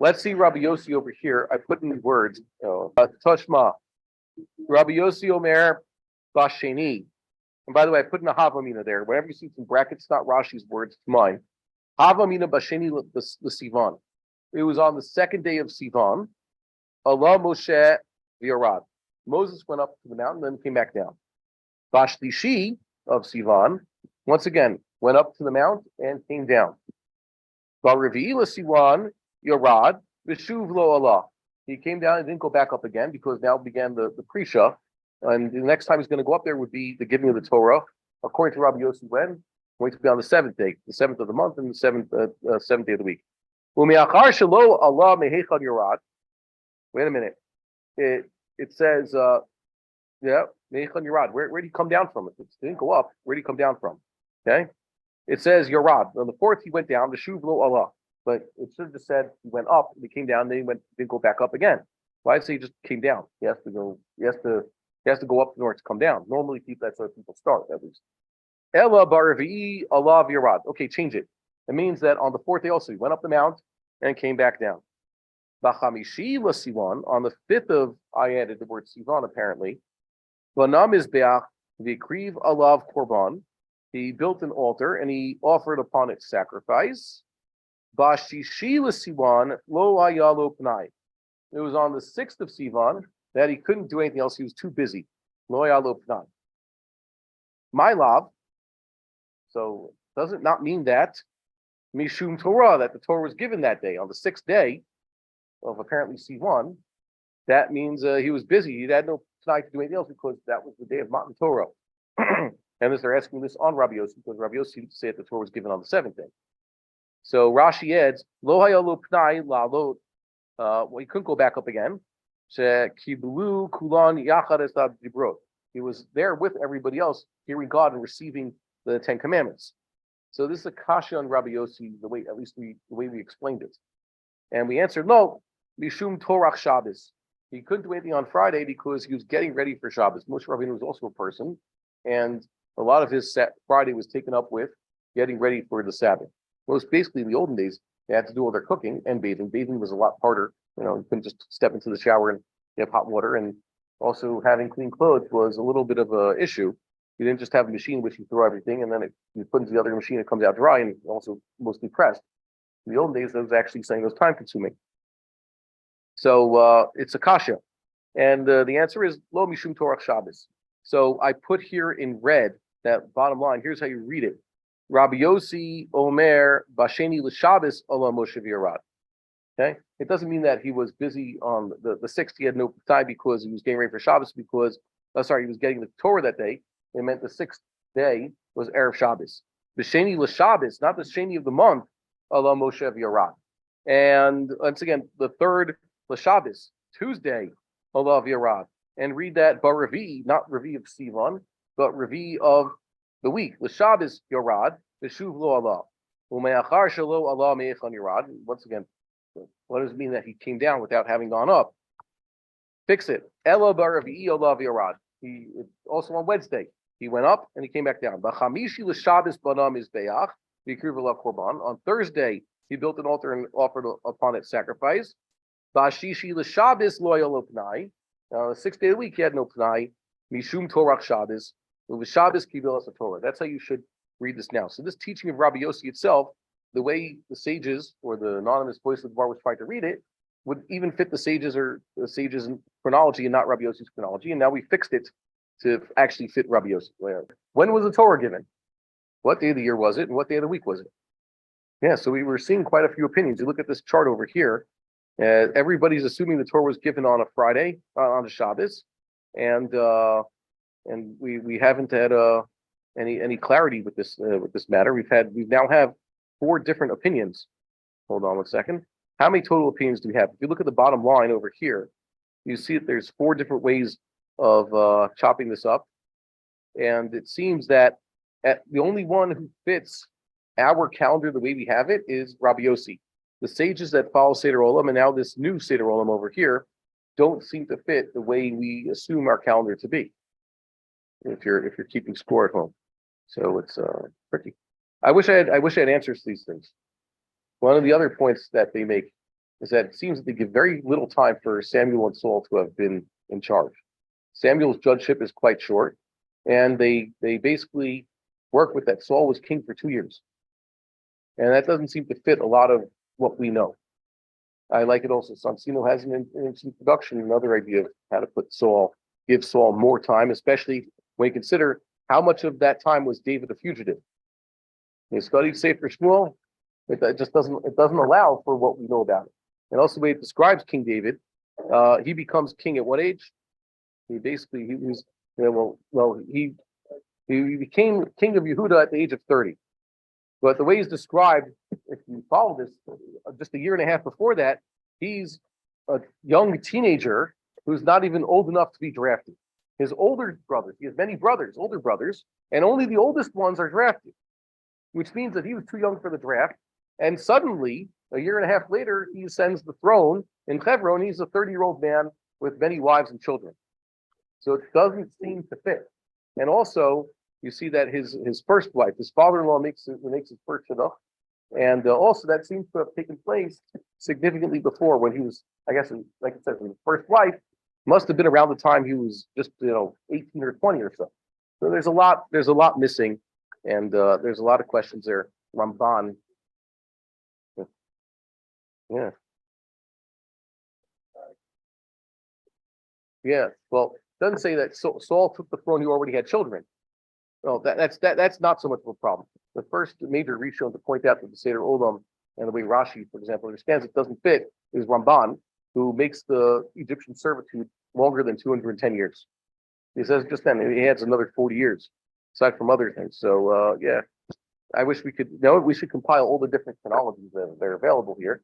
Let's see Rabbi Yossi over here. I put in words. Toshma. Rabbi Yossi Omer Basheni. And by the way, I put in a Havamina there. Whenever you see some brackets, not Rashi's words, it's mine. Havamina Basheni the Sivan. It was on the second day of Sivan. Allah Moshe V'Yarad. Moses went up to the mountain, then came back down. Bashlishi of Sivan, once again, went up to the mount and came down. Bar-Revi'i Sivan Yarad V'Shuv Lo Allah. He came down and didn't go back up again because now began the Prisha. And the next time he's going to go up there would be the giving of the Torah. According to Rabbi Yossi, when? Going to be on the seventh day, the 7th of the month, and the seventh day of the week. U'mi'achar shelo Allah mehechad yarad. Wait a minute. It says, mehechad yarad. Where did he come down from? It didn't go up. Where did he come down from? Okay. It says yarad. On the 4th he went down. The shuv lo Allah. But it should have just said he went up, and he came down, and then didn't go back up again. Why did it say he just came down? He has to go. He has to go up in order to come down. Normally, that's where people start, at least. Ella bar-revi'i Allah v'yarad. Okay, change it. It means that on the 4th day also he went up the mount and came back down. B'chamishi l'sivan. On the 5th of, I added the word sivan apparently. V'nam izbeach v'kriv alav korban. He built an altar and he offered upon it sacrifice. B'shishi l'sivan lo hayalo pnai. It was on the 6th of Sivan that he couldn't do anything else. He was too busy. Lo hayalo pnai. My love. So does it not mean that Mishum Torah, that the Torah was given that day on the 6th day of apparently Sivan? That means he was busy. He had no time to do anything else because that was the day of Matan Torah. And they're asking this on Rabbi Yossi because Rabbi Yossi said the Torah was given on the 7th day. So Rashi adds, Lo hayalo pnai la'alot. Well, he couldn't go back up again. Kiblu kulan yachad esad dibrot. He was there with everybody else, hearing God and receiving the 10 Commandments. So this is a kasha on Rabbi Yossi, the way we explained it. And we answered, no, Mishum Torach Shabbos. He couldn't do anything on Friday because he was getting ready for Shabbos. Moshe Rabbeinu was also a person, and a lot of his Friday was taken up with getting ready for the Sabbath. Most basically, in the olden days, they had to do all their cooking and bathing. Bathing was a lot harder. You couldn't just step into the shower and get hot water. And also having clean clothes was a little bit of an issue. You didn't just have a machine in which you throw everything and then you put into the other machine, it comes out dry and also mostly pressed. In the olden days, that was actually saying it was time consuming. So it's a kasha. And the answer is Lo Mishum Torach Shabbos. So I put here in red, that bottom line, here's how you read it. Rabbi Yossi Omer Basheni L'Shabbos Ola Moshe V'Yarad. Okay? It doesn't mean that he was busy on the 6th. He had no time because he was getting ready for Shabbos he was getting the Torah that day. It meant the 6th day was Erev Shabbos. The Sheni L'Shabbos, not the Sheni of the month, Allah Moshe V'Yarad. And once again, the 3rd L'Shabbos, Tuesday, Allah V'Yarad. And read that Bar-Revi'i, not Revi of Sivan, but Revi of the week. L'Shabbos Yarad, V'Shuv Lo Allah. U'me'achar shelo Allah me'echan Yarad. Once again, what does it mean that he came down without having gone up? Fix it. Ela Bar-Revi'i Allah V'Yarad. He also on Wednesday. He went up and he came back down. B'chamishi l'Shabbos banam izbeach v'ikriv alav korban. On Thursday, he built an altar and offered upon it sacrifice. B'shishi l'Shabbos lo hayalo pnai. The 6th day of the week, he had no pnai. Mishum Torach Shabbos. Shabbos kibbel as Torah. That's how you should read this now. So this teaching of Rabbi Yossi itself, the way the sages or the anonymous voice of the bar was trying to read it, would even fit the sages in chronology and not Rabbi Yossi's chronology. And now we fixed it to actually fit Rabbi Yossi. When was the Torah given? What day of the year was it? And what day of the week was it? Yeah, so we were seeing quite a few opinions. You look at this chart over here. Everybody's assuming the Torah was given on a Friday, on a Shabbos, and we haven't had any clarity with this matter. We now have 4 different opinions. Hold on one second. How many total opinions do we have? If you look at the bottom line over here, you see that there's 4 different ways of chopping this up, and it seems that the only one who fits our calendar the way we have it is Rabbi Yossi. The sages that follow Seder Olam and now this new Seder Olam over here don't seem to fit the way we assume our calendar to be. If you're keeping score at home, so it's tricky. I wish I had answers to these things. One of the other points that they make is that it seems that they give very little time for Samuel and Saul to have been in charge. Samuel's judgeship is quite short, and they basically work with that. Saul was king for 2 years, and that doesn't seem to fit a lot of what we know. I like it also. Sonsino has in its introduction another idea of how to give Saul more time, especially when you consider how much of that time was David a fugitive. You studied Sefer Shmuel, it just doesn't allow for what we know about it. And also the way it describes King David, he becomes king at what age? He was he became king of Yehuda at the age of 30. But the way he's described, if you follow this, just a year and a half before that, he's a young teenager who's not even old enough to be drafted. His older brothers, he has many brothers, older brothers, and only the oldest ones are drafted, which means that he was too young for the draft. And suddenly, a year and a half later, he ascends the throne in Hebron. He's a 30-year-old man with many wives and children. So it doesn't seem to fit. And also, you see that his first wife, his father-in-law makes his first shidduch, and also that seems to have taken place significantly before when he was, I guess, like I said, his first wife must have been around the time he was just 18 or 20 or so. So there's a lot missing, and there's a lot of questions there. Ramban, yeah. Well, it doesn't say that Saul took the throne. He already had children. Well, that's not so much of a problem. The first major rishon to point out that the Seder Olam and the way Rashi, for example, understands it doesn't fit is Ramban, who makes the Egyptian servitude longer than 210 years. He says just then he adds another 40 years, aside from other things. So yeah, I wish we could. We should compile all the different chronologies that are available here.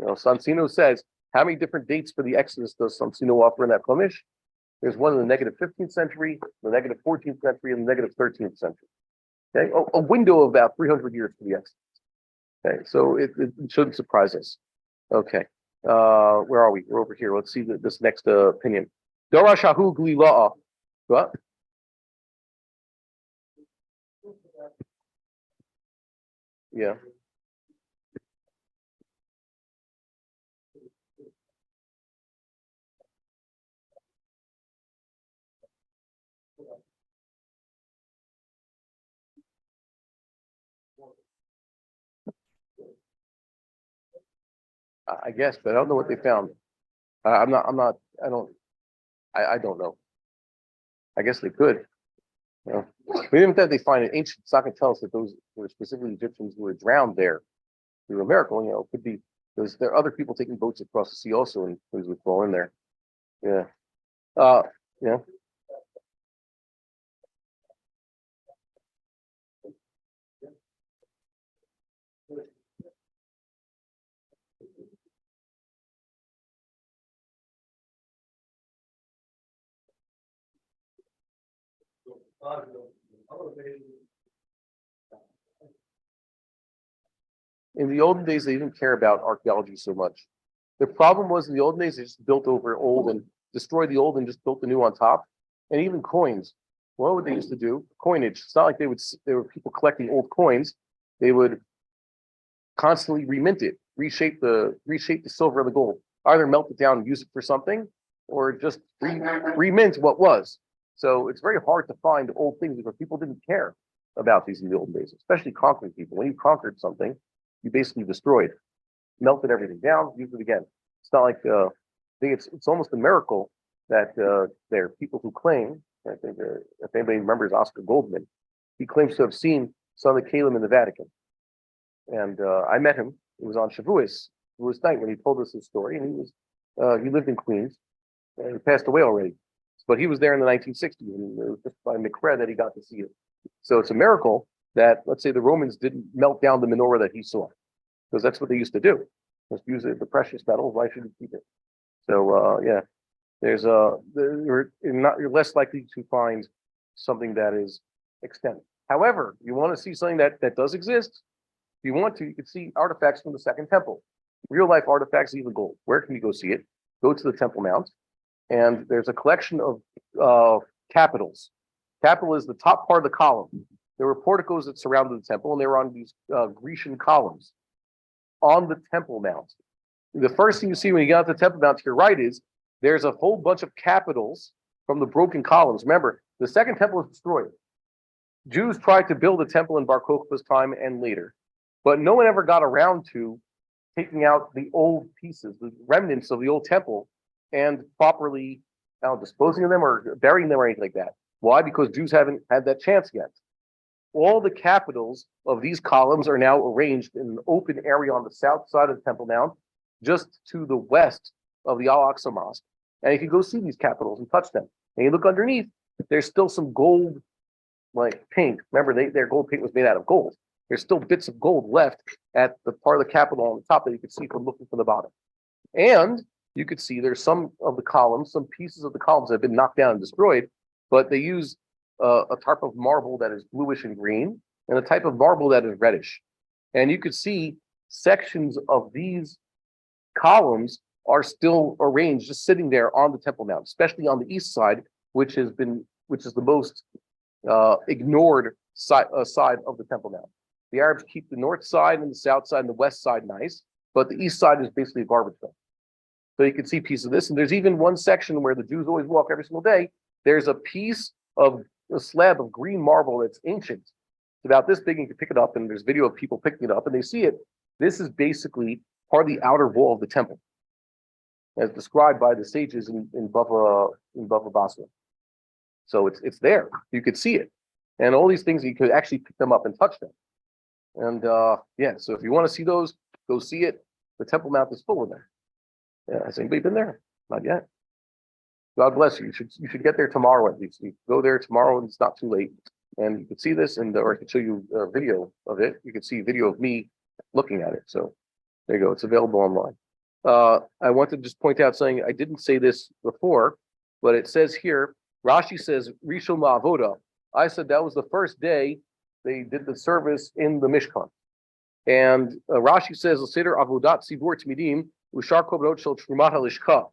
Sonsino says, how many different dates for the Exodus does Sonsino offer in that Chumash? There's one in the negative 15th century, the negative 14th century, and the negative 13th century. Okay, a window of about 300 years for the Exodus. Okay, so it shouldn't surprise us. Okay, where are we? We're over here. Let's see this next opinion. Dorashahu Glila'a. What? Yeah. I guess, but I don't know what they found. I'm not. I don't. I don't know. I guess they could. But even if they find it ancient, it's not going to tell us that those were specifically Egyptians who were drowned there through a miracle. It could be because there are other people taking boats across the sea also, and things would fall in there. Yeah. Yeah. In the olden days, they didn't care about archaeology so much. The problem was in the olden days, they just built over old and destroyed the old and just built the new on top. And even coins. What would they used to do? Coinage. It's not like there were people collecting old coins. They would constantly remint it, reshape the silver or the gold, either melt it down and use it for something, or just remint what was. So it's very hard to find old things because people didn't care about these in the olden days, especially conquering people. When you conquered something, you basically destroyed, melted everything down, used it again. It's not like I think it's almost a miracle that there are people who claim. I think if anybody remembers Oscar Goldman, he claims to have seen Son of Caleb in the Vatican, and I met him. It was on Shavuos night when he told us his story, and he lived in Queens, and he passed away already, but he was there in the 1960s, and it was just by Mikre that he got to see it. So it's a miracle that, let's say, the Romans didn't melt down the menorah that he saw, because that's what they used to do. Just use the precious metals. Why should you keep it? So yeah, you're less likely to find something that is extant. However, you want to see something that does exist. If you want to, you can see artifacts from the Second Temple, real life artifacts, even gold. Where can you go see it? Go to the Temple Mount, and there's a collection of capitals. Capital is the top part of the column. There were porticos that surrounded the temple, and they were on these Grecian columns on the Temple Mount. The first thing you see when you get out to the Temple Mount to your right is there's a whole bunch of capitals from the broken columns. Remember, the second temple was destroyed. Jews tried to build a temple in Bar Kokhba's time and later, but no one ever got around to taking out the old pieces, the remnants of the old temple, and properly disposing of them or burying them or anything like that. Why? Because Jews haven't had that chance yet. All the capitals of these columns are now arranged in an open area on the south side of the Temple Mount, just to the west of the Al-Aqsa Mosque. And you can go see these capitals and touch them. And you look underneath, there's still some gold, like paint. Remember, their gold paint was made out of gold. There's still bits of gold left at the part of the capital on the top that you can see from looking from the bottom. And you could see there's some of the columns, some pieces of the columns that have been knocked down and destroyed, but they use a type of marble that is bluish and green, and a type of marble that is reddish. And you could see sections of these columns are still arranged, just sitting there on the Temple Mount, especially on the east side, which is the most ignored side of the Temple Mount. The Arabs keep the north side and the south side and the west side nice, but the east side is basically a garbage dump. So you can see pieces of this, and there's even one section where the Jews always walk every single day. There's a piece of a slab of green marble that's ancient. It's about this big, and you can pick it up, and there's video of people picking it up, and they see it. This is basically part of the outer wall of the temple, as described by the sages in Bava Basra. So it's there. You could see it. And all these things, you could actually pick them up and touch them. And so if you want to see those, go see it. The Temple Mount is full of them. Yeah, has anybody been there? Not yet. God bless you. You should get there tomorrow at least. You go there tomorrow and it's not too late. And you can see this, or I can show you a video of it. You can see a video of me looking at it. So there you go. It's available online. I want to just point out something. I didn't say this before, but it says here, Rashi says, Rishon La'avoda. I said that was the first day they did the service in the Mishkan. And Rashi says, Seder Avodat Tzibur Tmidim, Ushar Korbanot Shel Trumat HaLishka.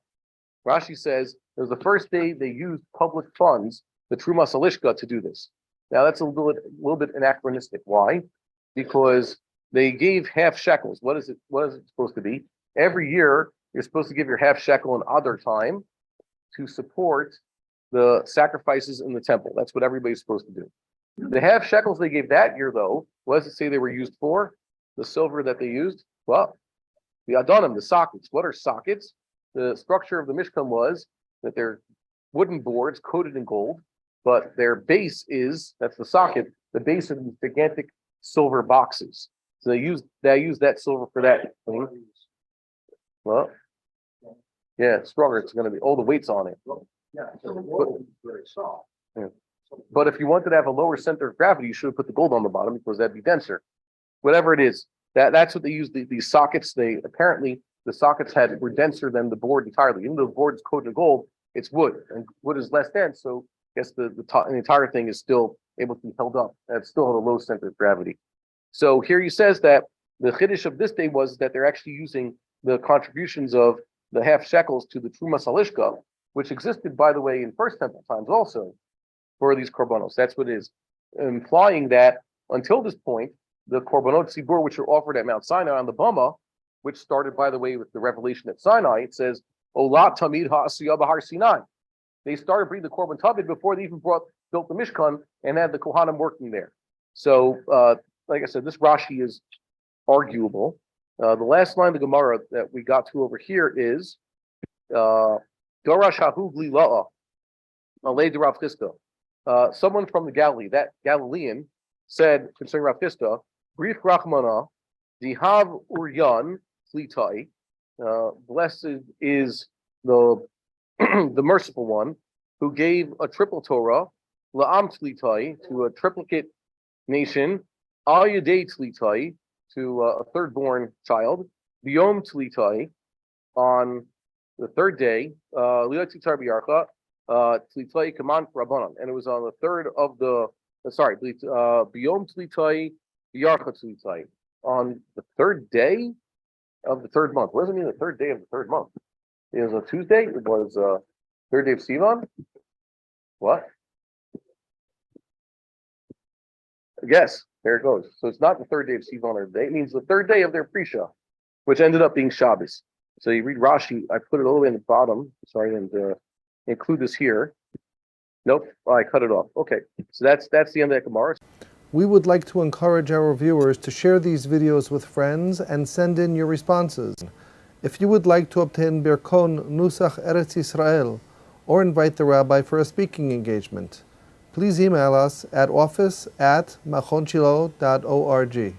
Rashi says it was the first day they used public funds, the Trumas HaLishka, to do this. Now that's a little bit anachronistic. Why? Because they gave half shekels. What is it supposed to be? Every year, you're supposed to give your half shekel in Adar time to support the sacrifices in the temple. That's what everybody's supposed to do. The half shekels they gave that year, though, what does it say they were used for? The silver that they used? Well, the Adonim, the sockets. What are sockets? The structure of the Mishkan was that they're wooden boards coated in gold, but their base that's the socket, the base of these gigantic silver boxes. So they use that silver for that thing. Well, yeah, it's stronger. It's going to be all the weights on it. Yeah, so the wall is very soft. Yeah. But if you wanted to have a lower center of gravity, you should have put the gold on the bottom because that'd be denser. Whatever it is, that's what they use. These sockets. Apparently the sockets were denser than the board entirely. Even though the board is coated in gold, it's wood, and wood is less dense. So I guess the entire thing is still able to be held up. And it's still at a low center of gravity. So here he says that the chiddush of this day was that they're actually using the contributions of the half shekels to the Trumas HaLishka, which existed, by the way, in First Temple times also, for these korbanos. That's what it is, implying that until this point, the korbanot tzibur, which were offered at Mount Sinai on the Bama, which started, by the way, with the revelation at Sinai, it says, Olat Tamid Ha'asiyah B'Har Sinai. They started bringing the korban tamid before they even built the Mishkan and had the Kohanim working there. So, like I said, this Rashi is arguable. The last line of the Gemara that we got to over here is, Darash Hahu Bli La'a, Alei de Rav Chisda. Someone from the Galilee, that Galilean, said concerning Rav Chisda, Brief Rachmana, Dihav Uryan Flitai, blessed is the the merciful one who gave a triple Torah, La'am Tlitai, to a triplicate nation, Al Yadei Tlitai, to a third-born child, Biyom Tlitai, on the third day, Lila Tlitar Biyarcha, Tlitai Kaman Rabbanan, and it was on the third of the, Biyom Tlitai, Biyarcha Tlitai, on the third day of the third month. What does it mean the third day of the third month? It was a Tuesday. It was third day of Sivan. What? Yes, there it goes. So it's not the third day of Sivan or the day. It means the third day of their Prisha, which ended up being Shabbos. So you read Rashi, I put it all the way in the bottom. Sorry, and include this here. Nope, I cut it off. Okay, so that's the end of that Gemara. We would like to encourage our viewers to share these videos with friends and send in your responses. If you would like to obtain Birkon Nusach Eretz Yisrael or invite the rabbi for a speaking engagement, please email us at office@machonshilo.org.